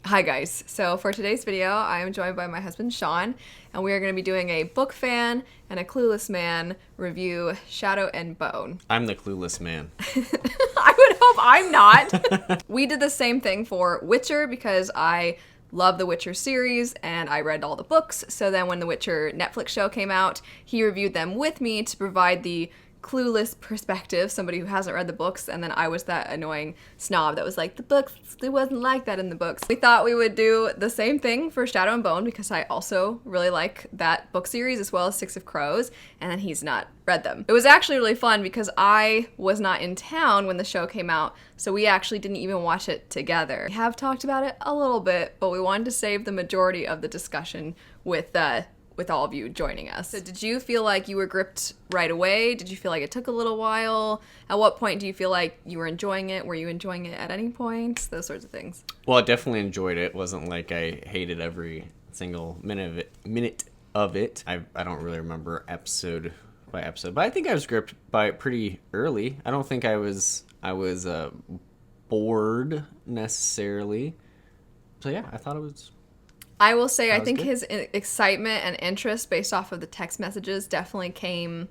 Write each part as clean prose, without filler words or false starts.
Hi guys, so for today's video I am joined by my husband Sean and we are going to be doing a book fan and a clueless man review Shadow and Bone. I'm the clueless man. I would hope I'm not. We did the same thing for Witcher because I love the Witcher series and I read all the books, so then when the Witcher Netflix show came out he reviewed them with me to provide the clueless perspective, somebody who hasn't read the books, and then I was that annoying snob that was like, the books, it wasn't like that in the books. We thought we would do the same thing for Shadow and Bone because I also really like that book series as well as Six of Crows, and then he's not read them. It was actually really fun because I was not in town when the show came out, so we actually didn't even watch it together. We have talked about it a little bit, but we wanted to save the majority of the discussion with all of you joining us. So did you feel like you were gripped right away? Did you feel like it took a little while? At what point do you feel like you were enjoying it? Were you enjoying it at any point? Those sorts of things. Well, I definitely enjoyed it. It wasn't like I hated every single minute of it. I don't really remember episode by episode, but I think I was gripped by it pretty early. I don't think I was bored necessarily. So yeah, I thought it was... I will say, I think his excitement and interest based off of the text messages definitely came...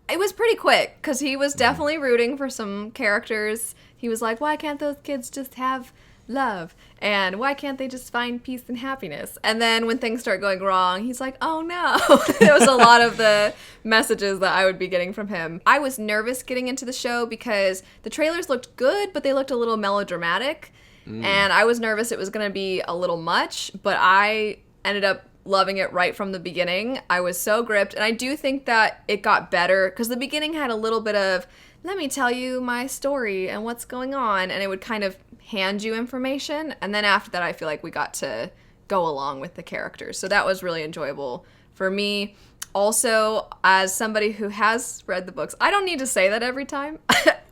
It was pretty quick, because he was definitely rooting for some characters. He was like, why can't those kids just have love? And why can't they just find peace and happiness? And then when things start going wrong, he's like, oh no. It was a lot of the messages that I would be getting from him. I was nervous getting into the show because the trailers looked good, but they looked a little melodramatic. And I was nervous it was going to be a little much, but I ended up loving it right from the beginning. I was so gripped, and I do think that it got better, because the beginning had a little bit of, let me tell you my story and what's going on, and it would kind of hand you information, and then after that I feel like we got to go along with the characters. So that was really enjoyable for me. Also, as somebody who has read the books, I don't need to say that every time.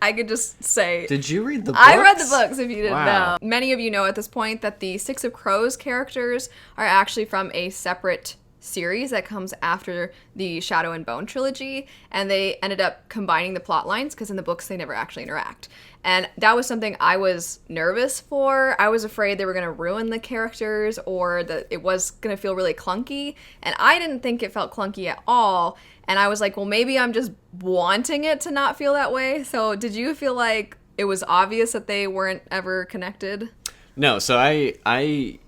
I could just say... Did you read the books? I read the books, if you didn't Wow. know. Many of you know at this point that the Six of Crows characters are actually from a separate series that comes after the Shadow and Bone trilogy, and they ended up combining the plot lines because in the books they never actually interact. And that was something I was nervous for. I was afraid they were going to ruin the characters or that it was going to feel really clunky, and I didn't think it felt clunky at all. And I was like, well, maybe I'm just wanting it to not feel that way. So did you feel like it was obvious that they weren't ever connected? No, so I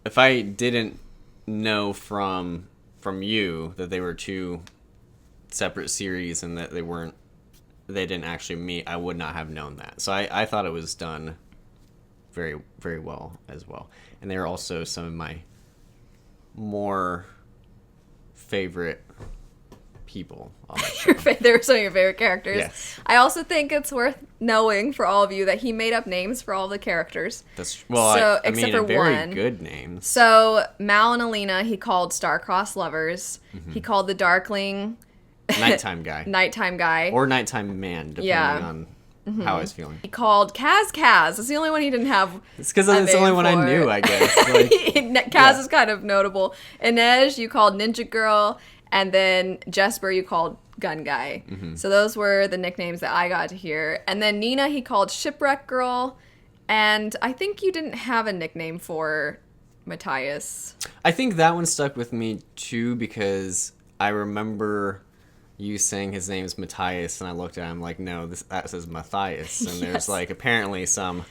if I didn't know from you that they were two separate series and that they didn't actually meet, I would not have known that. So I thought it was done very, very well as well. And they were also some of my more favorite people on the show. They were some of your favorite characters. Yes. I also think it's worth knowing for all of you that he made up names for all the characters. That's well, So, I except mean, for very one. good names. So Mal and Alina, he called star-crossed lovers. He called the Darkling Nighttime guy. nighttime guy. Or nighttime man, depending on how I was feeling. He called Kaz. It's the only one he didn't have. It's because it's the only one I knew, I guess. Like, Kaz is kind of notable. Inej, you called Ninja Girl, and then Jesper, you called Gun Guy. So those were the nicknames that I got to hear. And then Nina, he called Shipwreck Girl, and I think you didn't have a nickname for Matthias. I think that one stuck with me too because I remember you saying his name's Matthias, and I looked at him like, no, that says Matthias, and there's like apparently some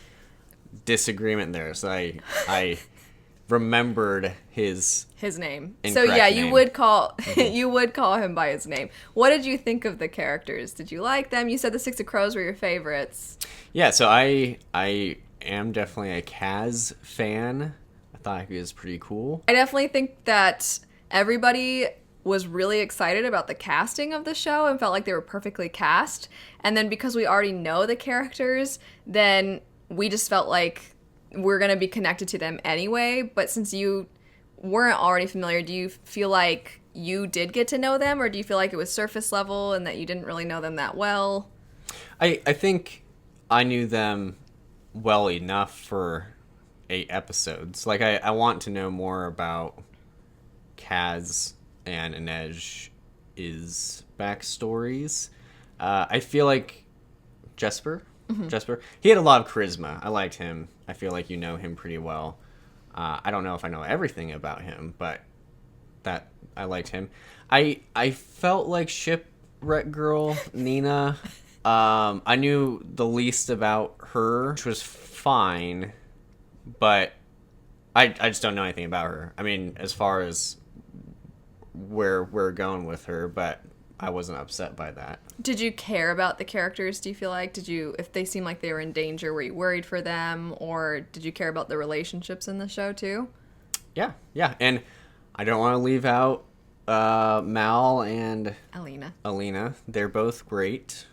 disagreement there. So I remembered his name. So incorrect yeah, name. you would call you would call him by his name. What did you think of the characters? Did you like them? You said the Six of Crows were your favorites. Yeah, so I am definitely a Kaz fan. I thought he was pretty cool. I definitely think that everybody was really excited about the casting of the show and felt like they were perfectly cast. And then because we already know the characters, then we just felt like we're going to be connected to them anyway. But since you weren't already familiar, do you feel like you did get to know them, or do you feel like it was surface level and that you didn't really know them that well? I think I knew them well enough for 8 episodes. Like, I want to know more about Kaz and Inej's backstories. I feel like Jesper, he had a lot of charisma. I liked him. I feel like you know him pretty well. I don't know if I know everything about him, but that I liked him. I felt like Shipwreck Girl Nina. I knew the least about her, which was fine, but I just don't know anything about her. I mean, as far as where we're going with her, but I wasn't upset by that. Did you care about the characters, do you feel like? If they seemed like they were in danger, were you worried for them? Or did you care about the relationships in the show, too? Yeah. And I don't want to leave out Mal and Alina. They're both great.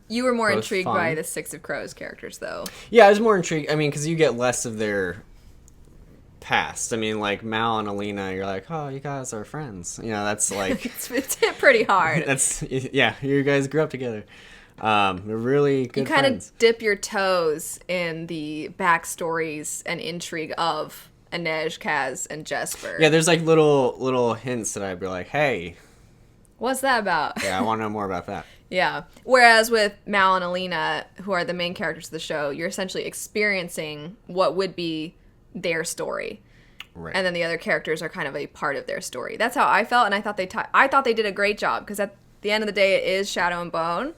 You were more both intrigued fun. by the Six of Crows characters, though. Yeah, I was more intrigued. I mean, because you get less of their past. I mean, like Mal and Alina, you're like, oh, you guys are friends. You know, that's like it's hit pretty hard. You guys grew up together. They're really good. You kind of dip your toes in the backstories and intrigue of Inej, Kaz, and Jesper. Yeah, there's like little hints that I'd be like, hey, what's that about? Yeah, I want to know more about that. Yeah. Whereas with Mal and Alina, who are the main characters of the show, you're essentially experiencing what would be their story. Right. And then the other characters are kind of a part of their story. That's how I felt, and I thought they did a great job, because at the end of the day, it is Shadow and Bone,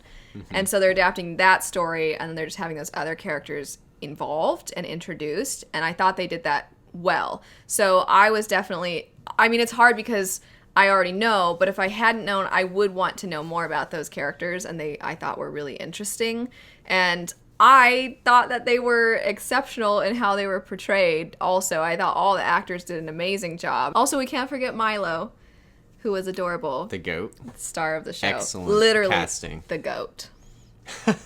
and so they're adapting that story, and then they're just having those other characters involved and introduced, and I thought they did that well. So I was definitely, I mean, it's hard because I already know, but if I hadn't known, I would want to know more about those characters, and I thought were really interesting, and I thought that they were exceptional in how they were portrayed. Also, I thought all the actors did an amazing job. Also, we can't forget Milo, who was adorable. The goat. Star of the show. Excellent Literally casting. The goat.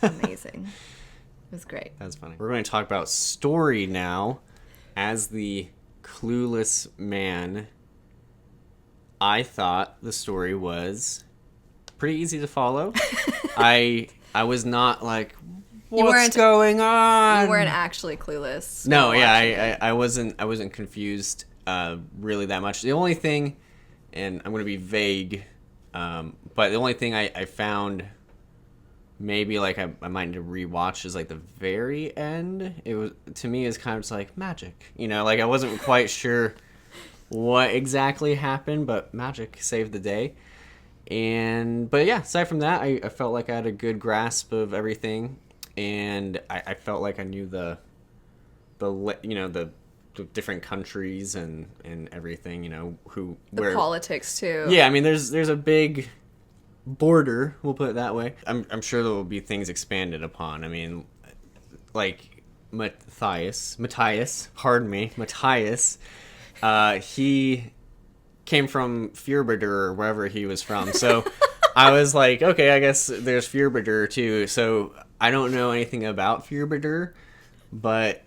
Amazing. It was great. That's funny. We're going to talk about story now. As the clueless man, I thought the story was pretty easy to follow. I was not like, what's going on? You weren't actually clueless. No, yeah, I wasn't confused really that much. The only thing, and I'm going to be vague, but the only thing I found maybe like I might need to rewatch is like the very end. It was, to me, is kind of just like magic, you know, like I wasn't quite sure what exactly happened, but magic saved the day. But yeah, aside from that, I felt like I had a good grasp of everything. And I felt like I knew the different countries and everything, you know, the politics too. Yeah, I mean, there's a big border, we'll put it that way. I'm sure there will be things expanded upon. I mean, like Matthias, he came from Fürbitter or wherever he was from. So I was like, okay, I guess there's Fürbitter too. So I don't know anything about Fürbitter, but,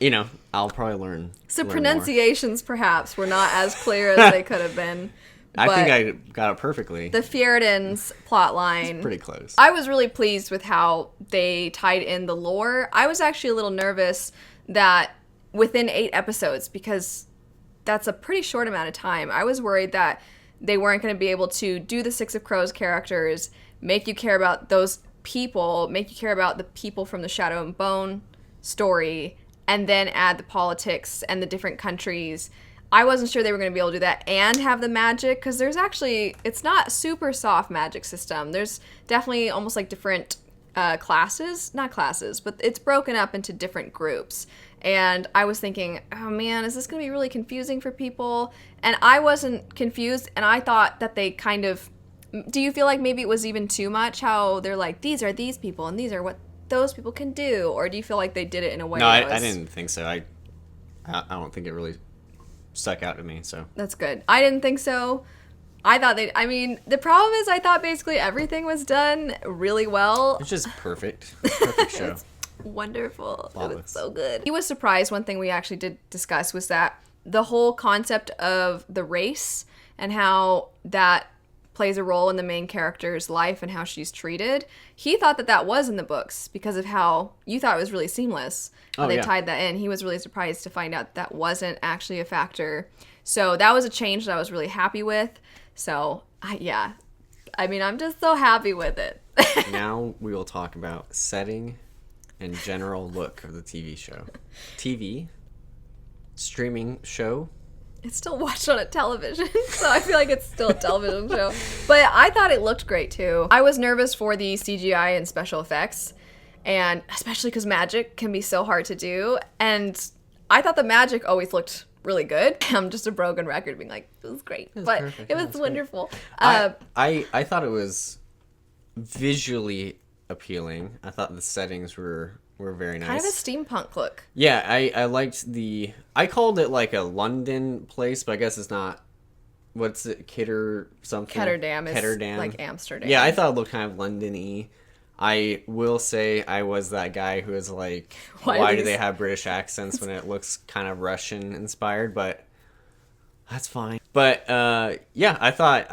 you know, I'll probably learn. So pronunciations perhaps were not as clear as they could have been. I think I got it perfectly. The Fjerdans plotline. It's pretty close. I was really pleased with how they tied in the lore. I was actually a little nervous that within 8 episodes, because that's a pretty short amount of time, I was worried that they weren't going to be able to do the Six of Crows characters, make you care about those people, make you care about the people from the Shadow and Bone story, and then add the politics and the different countries. I wasn't sure they were going to be able to do that and have the magic, because there's actually, it's not super soft magic system. There's definitely almost like different not classes, but it's broken up into different groups. And I was thinking, oh man, is this going to be really confusing for people? And I wasn't confused, and I thought that they kind of, do you feel like maybe it was even too much how they're like, these are these people and these are what those people can do? Or do you feel like they did it in a way that was... I didn't think so. I don't think it really stuck out to me, so. That's good. I didn't think so. The problem is I thought basically everything was done really well. It's just perfect. Perfect show. It's wonderful. Flawless. It was so good. He was surprised. One thing we actually did discuss was that the whole concept of the race and how that plays a role in the main character's life and how she's treated. He thought that was in the books because of how you thought it was really seamless. How they tied that in. He was really surprised to find out that wasn't actually a factor. So that was a change that I was really happy with. So, I'm just so happy with it. Now we will talk about setting and general look of the TV show. TV? streaming show. It's still watched on a television, so I feel like it's still a television show. But I thought it looked great, too. I was nervous for the CGI and special effects, and especially because magic can be so hard to do. And I thought the magic always looked really good. I'm just a broken record being like, it was great. But perfect. It was wonderful. I thought it was visually appealing. I thought the settings were very nice. Kind of a steampunk look. Yeah, I liked I called it like a London place, but I guess it's not. What's it? Ketterdam is like Amsterdam. Yeah, I thought it looked kind of London-y. I will say I was that guy who is like, why do they have British accents when it looks kind of Russian inspired? But that's fine. But yeah, I thought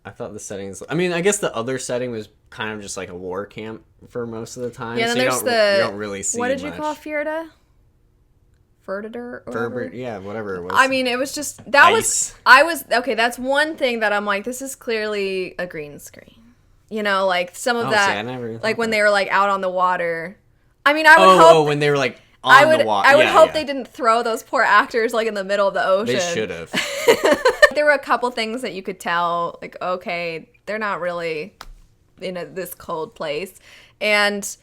the settings. I mean, I guess the other setting was kind of just like a war camp for most of the time. Yeah, then so you don't really see. What did much. You call Fjerda? Ferber? Yeah, whatever it was. I mean, it was just okay. That's one thing that I'm like, this is clearly a green screen. You know, like some of that, like when they were like out on the water. I mean, I would hope when they were like on the water. I would hope they didn't throw those poor actors like in the middle of the ocean. They should have. There were a couple things that you could tell, like, okay, they're not really in this cold place, and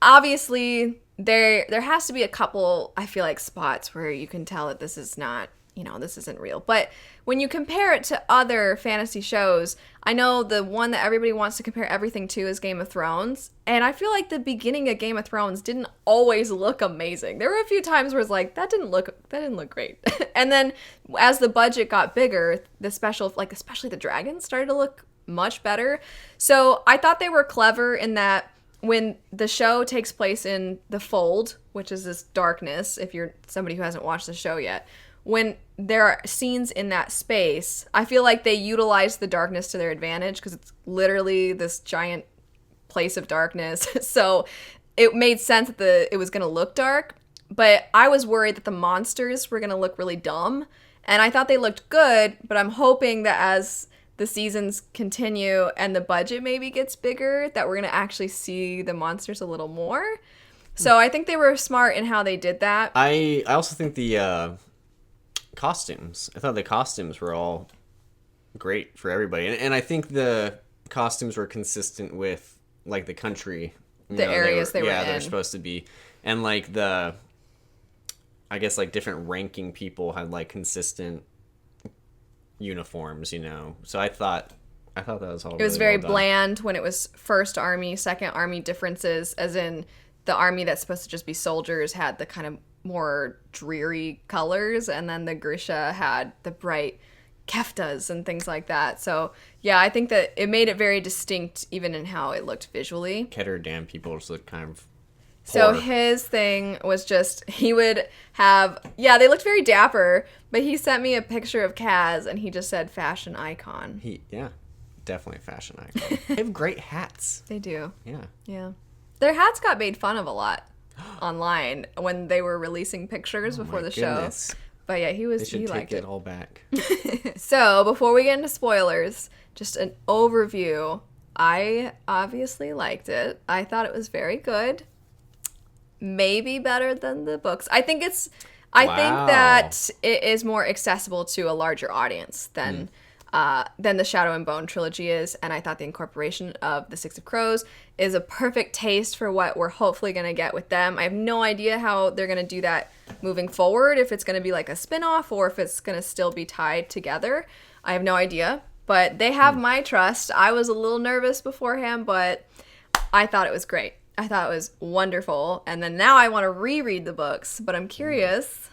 obviously there has to be a couple, I feel like, spots where you can tell that this is not, this isn't real. But when you compare it to other fantasy shows, I know the one that everybody wants to compare everything to is Game of Thrones. And I feel like the beginning of Game of Thrones didn't always look amazing. There were a few times where it's like, that didn't look great. And then as the budget got bigger, the special, like especially the dragons, started to look much better. So I thought they were clever in that when the show takes place in the Fold, which is this darkness, if you're somebody who hasn't watched the show yet, when there are scenes in that space, I feel like they utilize the darkness to their advantage because it's literally this giant place of darkness. So it made sense that it was going to look dark, but I was worried that the monsters were going to look really dumb, and I thought they looked good, but I'm hoping that as the seasons continue and the budget maybe gets bigger, that we're going to actually see the monsters a little more. So I think they were smart in how they did that. I also think the costumes. I thought the costumes were all great for everybody, and I think the costumes were consistent with like the country, areas they were in. Yeah, they're supposed to be, and like I guess like different ranking people had like consistent uniforms, So I thought that was all. It was very bland when it was first army, second army differences, as in the army that's supposed to just be soldiers had the kind of more dreary colors, and then the Grisha had the bright keftas and things like that. So yeah, I think that it made it very distinct even in how it looked visually. Ketterdam people just looked kind of poor. So his thing was just, he would have, they looked very dapper, but he sent me a picture of Kaz and he just said fashion icon. Definitely fashion icon. They have great hats. They do. Yeah. Their hats got made fun of a lot online when they were releasing pictures before the show. But yeah, he liked it. They should take it all back. So before we get into spoilers, just an overview. I obviously liked it. I thought it was very good. Maybe better than the books. I think that it is more accessible to a larger audience than the Shadow and Bone trilogy is, and I thought the incorporation of the Six of Crows is a perfect taste for what we're hopefully going to get with them. I have no idea how they're going to do that moving forward, if it's going to be like a spin-off or if it's going to still be tied together. I have no idea, but they have my trust. I was a little nervous beforehand, but I thought it was great. I thought it was wonderful, and then now I want to reread the books, but I'm curious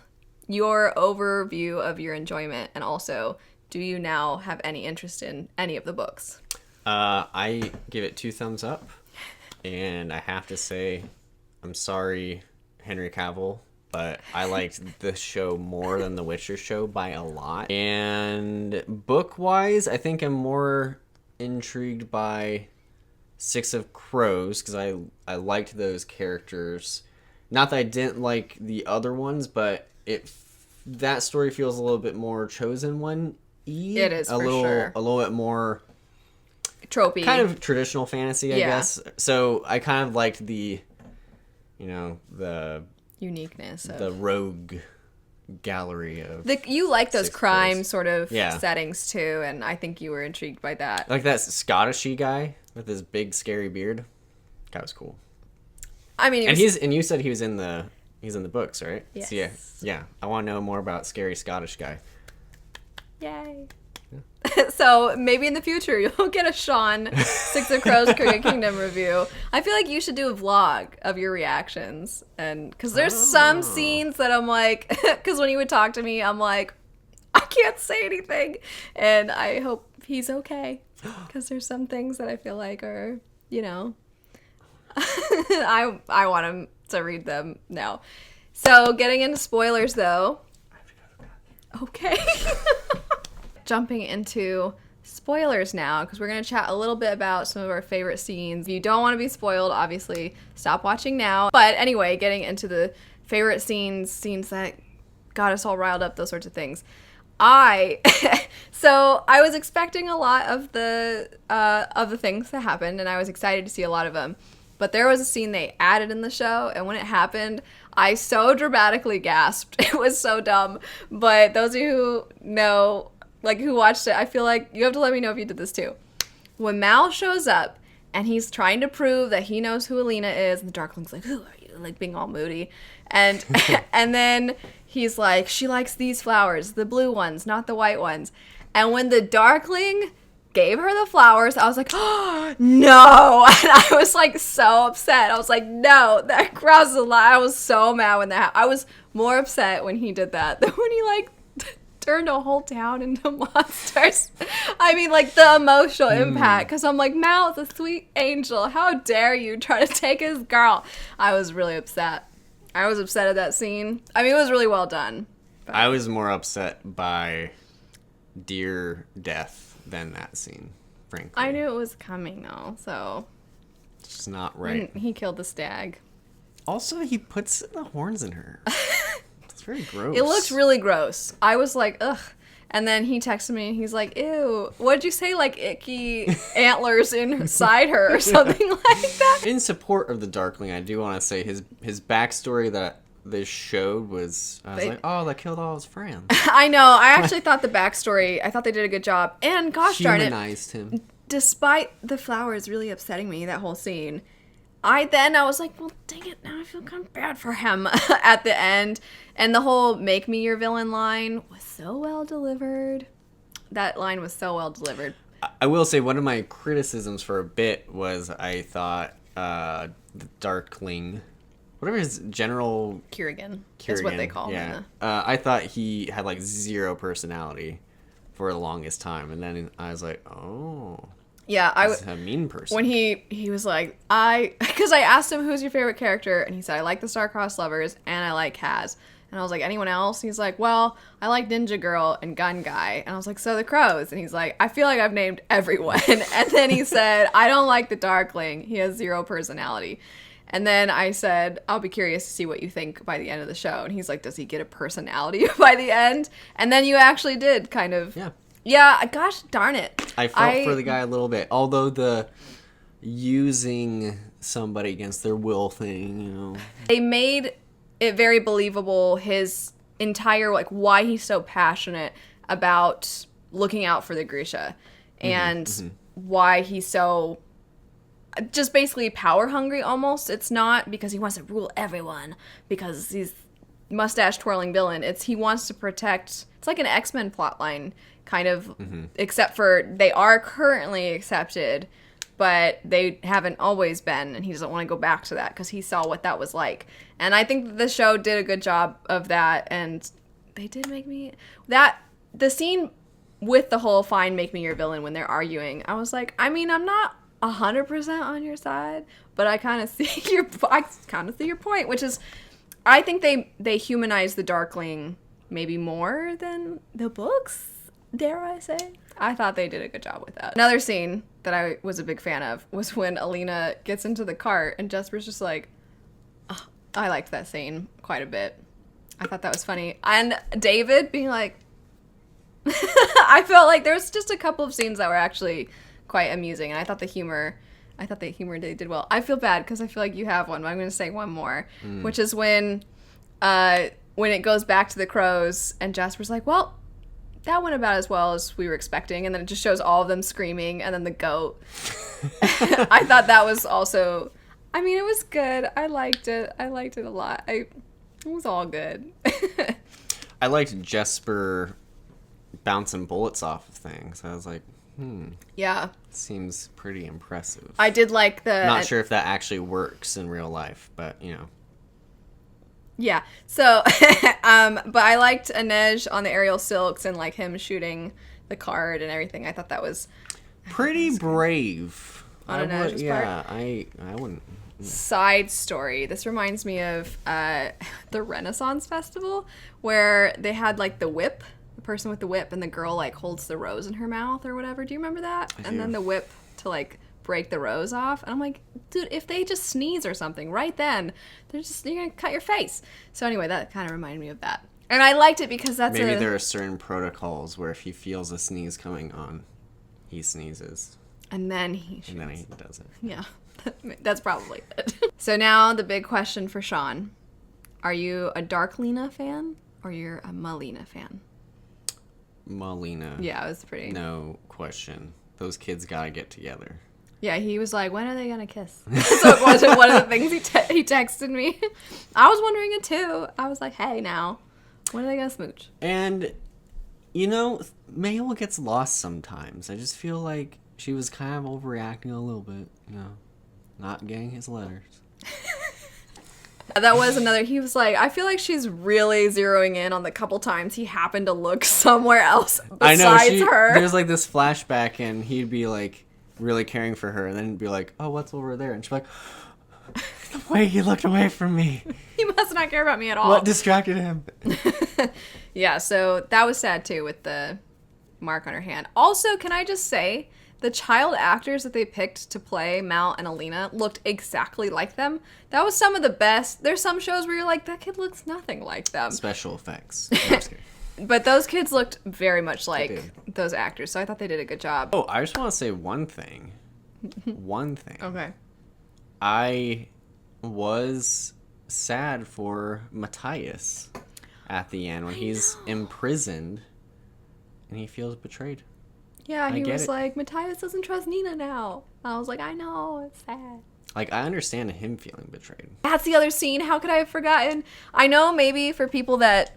your overview of your enjoyment, and also, do you now have any interest in any of the books? I give it 2 thumbs up, and I have to say, I'm sorry, Henry Cavill, but I liked the show more than the Witcher show by a lot. And book-wise, I think I'm more intrigued by Six of Crows, because I liked those characters. Not that I didn't like the other ones, but that story feels a little bit more Chosen One. It is, for sure. A little bit more tropey. Kind of traditional fantasy, I guess. So I kind of liked the uniqueness. The rogue gallery of you like those crime boys. sort of settings too, and I think you were intrigued by that. Like that Scottishy guy with his big scary beard. That was cool. I mean, and you said he's in the books, right? Yes. So yeah. I want to know more about scary Scottish guy. Yay. So maybe in the future you'll get a Sean Six of Crows Crooked Kingdom review. I feel like you should do a vlog of your reactions, and because there's some scenes that I'm like, because when he would talk to me, I'm like, I can't say anything, and I hope he's okay, because there's some things that I feel like are, I want him to read them now. So getting into spoilers though. Okay. Jumping into spoilers now, because we're going to chat a little bit about some of our favorite scenes. If you don't want to be spoiled, obviously stop watching now. But anyway, getting into the favorite scenes that got us all riled up, those sorts of things. So I was expecting a lot of the things that happened, and I was excited to see a lot of them. But there was a scene they added in the show, and when it happened, I so dramatically gasped. It was so dumb. But those of you who know, who watched it, I feel like you have to let me know if you did this too. When Mal shows up and he's trying to prove that he knows who Alina is, and the Darkling's like, who are you? Being all moody. And and then he's like, she likes these flowers, the blue ones, not the white ones. And when the Darkling gave her the flowers, I was like, oh, no. And I was so upset. I was like, no, that crosses the line. I was so mad when that happened. I was more upset when he did that than when he turned a whole town into monsters. I mean, the emotional impact, because I'm like, Mal's a sweet angel. How dare you try to take his girl? I was really upset. I was upset at that scene. I mean, it was really well done. But I was more upset by Dear Death than that scene, frankly. I knew it was coming, though, so. It's just not right. He killed the stag. Also, he puts the horns in her. It's very gross. It looks really gross. I was like, ugh. And then he texted me and he's like, ew, what'd you say? Icky antlers inside her or something like that? In support of the Darkling, I do want to say his backstory that they showed was, I was like, oh, that killed all his friends. I know. I actually thought the backstory, I thought they did a good job. And gosh darn it. Humanized him. Despite the flowers really upsetting me, that whole scene, I was like, well, dang it, now I feel kind of bad for him at the end. And the whole make me your villain line was so well delivered. That line was so well delivered. I will say one of my criticisms for a bit was I thought the Darkling, whatever his General Kerrigan is what they call him. I thought he had zero personality for the longest time. And then I was like, oh... Yeah, I was a mean person. When he was like, because I asked him who's your favorite character, and he said, I like the Star-Crossed Lovers, and I like Kaz. And I was like, anyone else? He's like, well, I like Ninja Girl and Gun Guy. And I was like, so the Crows. And he's like, I feel like I've named everyone. And then he said, I don't like the Darkling. He has zero personality. And then I said, I'll be curious to see what you think by the end of the show. And he's like, does he get a personality by the end? And then you actually did, kind of. Yeah. Yeah, gosh darn it. I felt for the guy a little bit. Although the using somebody against their will thing, They made it very believable, his entire, why he's so passionate about looking out for the Grisha. And why he's so just basically power hungry almost. It's not because he wants to rule everyone, because he's mustache twirling villain. It's he wants to protect. It's like an X-Men plotline. Kind of, except for they are currently accepted, but they haven't always been, and he doesn't want to go back to that because he saw what that was like. And I think the show did a good job of that, and they did make me... The scene with the whole fine, make me your villain when they're arguing, I was like, I mean, I'm not 100% on your side, but I kind of see your point, which is, I think they humanize the Darkling maybe more than the books. Dare I say? I thought they did a good job with that. Another scene that I was a big fan of was when Alina gets into the cart and Jesper's just like, oh, I liked that scene quite a bit. I thought that was funny. And David being like, I felt like there was just a couple of scenes that were actually quite amusing, and I thought the humor they did well. I feel bad because I feel like you have one, but I'm going to say one more, which is when when it goes back to the crows and Jasper's like, well, that went about as well as we were expecting. And then it just shows all of them screaming and then the goat. I thought that was also, I mean, it was good. I liked it. I liked it a lot. It was all good. I liked Jesper bouncing bullets off of things. I was like, yeah. Seems pretty impressive. I did like the... Not sure if that actually works in real life, but, Yeah. So, but I liked Inej on the aerial silks and like him shooting the card and everything. I thought that was pretty brave. On Inej's part. Yeah, I wouldn't. Side story. This reminds me of the Renaissance Festival where they had like the whip, the person with the whip, and the girl like holds the rose in her mouth or whatever. Do you remember that? I and do. then the whip to like break the rose off. And I'm like, dude, if they just sneeze or something right then, you're gonna cut your face. So anyway, that kind of reminded me of that. And I liked it because Maybe there are certain protocols where if he feels a sneeze coming on, he sneezes. And then he does it. Yeah, that's probably it. So now the big question for Sean. Are you a Dark Lena fan or you're a Melina fan? Melina. Yeah, it was pretty... No question. Those kids gotta get together. Yeah, he was like, when are they gonna kiss? So it wasn't one of the things he texted me. I was wondering it too. I was like, hey now, when are they gonna smooch? And, Mayo gets lost sometimes. I just feel like she was kind of overreacting a little bit, not getting his letters. That was another, he was like, I feel like she's really zeroing in on the couple times he happened to look somewhere else besides her. There's like this flashback and he'd be like really caring for her and then be like, oh, what's over there? And she'd be like, the way he looked away from me. He must not care about me at all. What distracted him? Yeah, so that was sad too with the mark on her hand. Also, can I just say, the child actors that they picked to play Mal and Alina looked exactly like them. That was some of the best. There's some shows where you're like, that kid looks nothing like them. Special effects. But those kids looked very much like those actors, so I thought they did a good job. Oh, I just want to say one thing. Okay. I was sad for Matthias at the end when he's imprisoned and he feels betrayed. Yeah, he was like, Matthias doesn't trust Nina now. I was like, I know, it's sad. Like, I understand him feeling betrayed. That's the other scene. How could I have forgotten? I know maybe for people that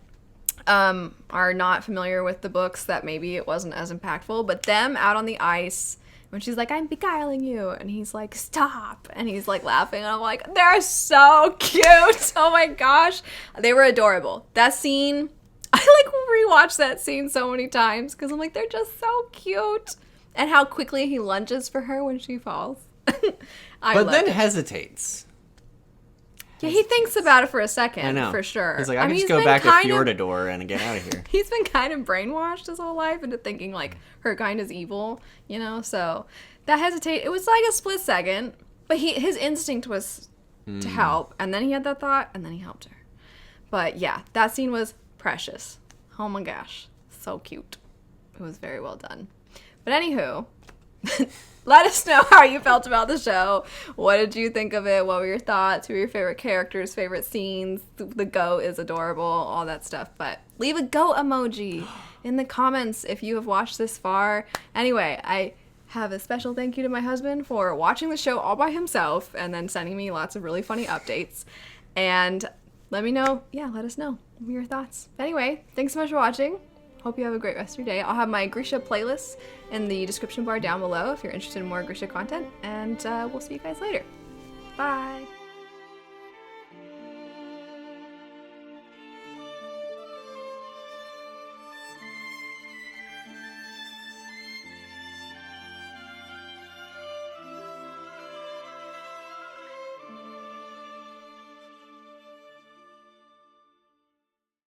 are not familiar with the books that maybe it wasn't as impactful, but them out on the ice when she's like, I'm beguiling you, and he's like, stop, and he's like laughing, and I'm like, they're so cute. Oh my gosh. They were adorable. That scene, I like rewatched that scene so many times because I'm like, they're just so cute. And how quickly he lunges for her when she falls. But then hesitates. Yeah, he thinks about it for a second, I know. For sure. He's like, I can just go back to Fjordador and get out of here. He's been kind of brainwashed his whole life into thinking, like, her kind is evil, So that hesitate, it was like a split second, but his instinct was to help. And then he had that thought, and then he helped her. But yeah, that scene was precious. Oh my gosh. So cute. It was very well done. But anywho... Let us know how you felt about the show. What did you think of it? What were your thoughts? Who were your favorite characters, favorite scenes? The goat is adorable, all that stuff. But leave a goat emoji in the comments if you have watched this far. Anyway, I have a special thank you to my husband for watching the show all by himself and then sending me lots of really funny updates. And let us know your thoughts. Anyway, thanks so much for watching. Hope you have a great rest of your day. I'll have my Grisha playlist in the description bar down below if you're interested in more Grisha content. And we'll see you guys later. Bye.